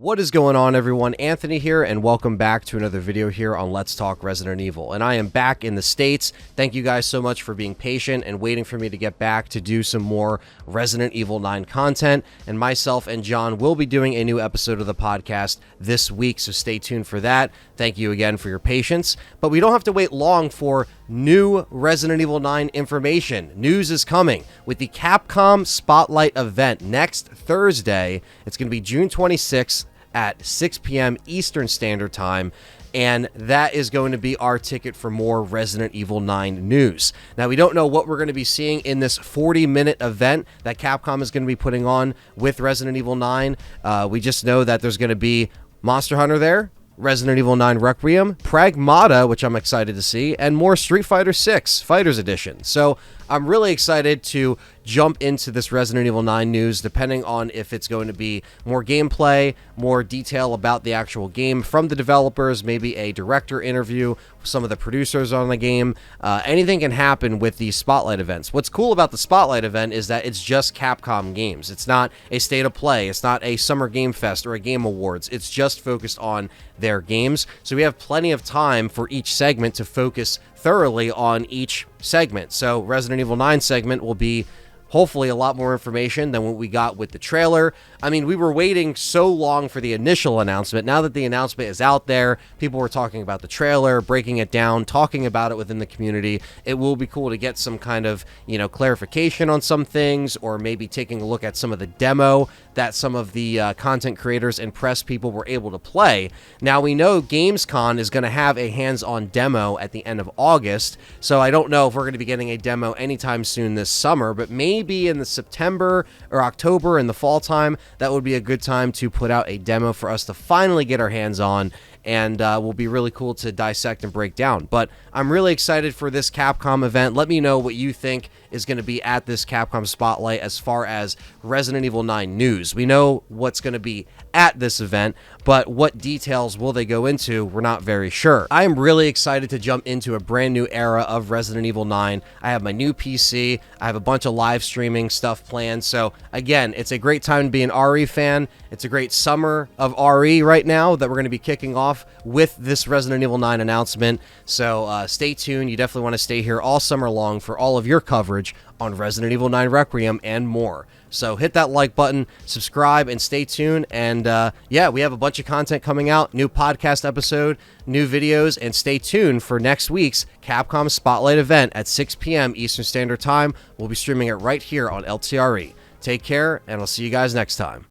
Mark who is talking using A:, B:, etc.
A: What is going on, everyone? Anthony here, and welcome back to another video here on Let's Talk Resident Evil. And I am back in the States. Thank you guys so much for being patient and waiting for me to get back to do some more Resident Evil 9 content. And myself and John will be doing a new episode of the podcast this week, so stay tuned for that. Thank you again for your patience. But we don't have to wait long for new Resident Evil 9 information. News is coming with the Capcom Spotlight event next Thursday. It's going to be June 26th. At 6 p.m. Eastern Standard Time, and that is going to be our ticket for more Resident Evil 9 news. Now, we don't know what we're going to be seeing in this 40-minute event that Capcom is going to be putting on with Resident Evil 9. We just know that there's going to be Monster Hunter there, Resident Evil 9 Requiem, Pragmata, which I'm excited to see, and more Street Fighter 6 Fighters Edition. So I'm really excited to jump into this Resident Evil 9 news, depending on if it's going to be more gameplay, more detail about the actual game from the developers, maybe a director interview, some of the producers on the game. Anything can happen with these Spotlight events. What's cool about the Spotlight event is that it's just Capcom games. It's not a State of Play. It's not a Summer Game Fest or a Game Awards. It's just focused on their games. So we have plenty of time for each segment to focus thoroughly on each segment. So Resident Evil 9 segment will be hopefully a lot more information than what we got with the trailer. I mean, we were waiting so long for the initial announcement. Now that the announcement is out there, people were talking about the trailer, breaking it down, talking about it within the community. It will be cool to get some kind of, clarification on some things, or maybe taking a look at some of the demo that some of the content creators and press people were able to play. Now, we know Gamescom is going to have a hands-on demo at the end of August, so I don't know if we're going to be getting a demo anytime soon this summer, but maybe in the September or October in the fall time, that would be a good time to put out a demo for us to finally get our hands on, and will be really cool to dissect and break down. But I'm really excited for this Capcom event. Let me know what you think is going to be at this Capcom Spotlight as far as Resident Evil 9 news. We know what's going to be at this event, but what details will they go into? We're not very sure. I am really excited to jump into a brand new era of Resident Evil 9. I have my new PC. I have a bunch of live streaming stuff planned. So again, it's a great time to be an RE fan. It's a great summer of RE right now that we're going to be kicking off with this Resident Evil 9 announcement. So stay tuned. You definitely want to stay here all summer long for all of your coverage on Resident Evil 9 Requiem and more. So hit that like button, subscribe, and stay tuned. And yeah, we have a bunch of content coming out, new podcast episode, new videos, and stay tuned for next week's Capcom Spotlight event at 6 p.m. Eastern Standard Time. We'll be streaming it right here on LTRE. Take care, and I'll see you guys next time.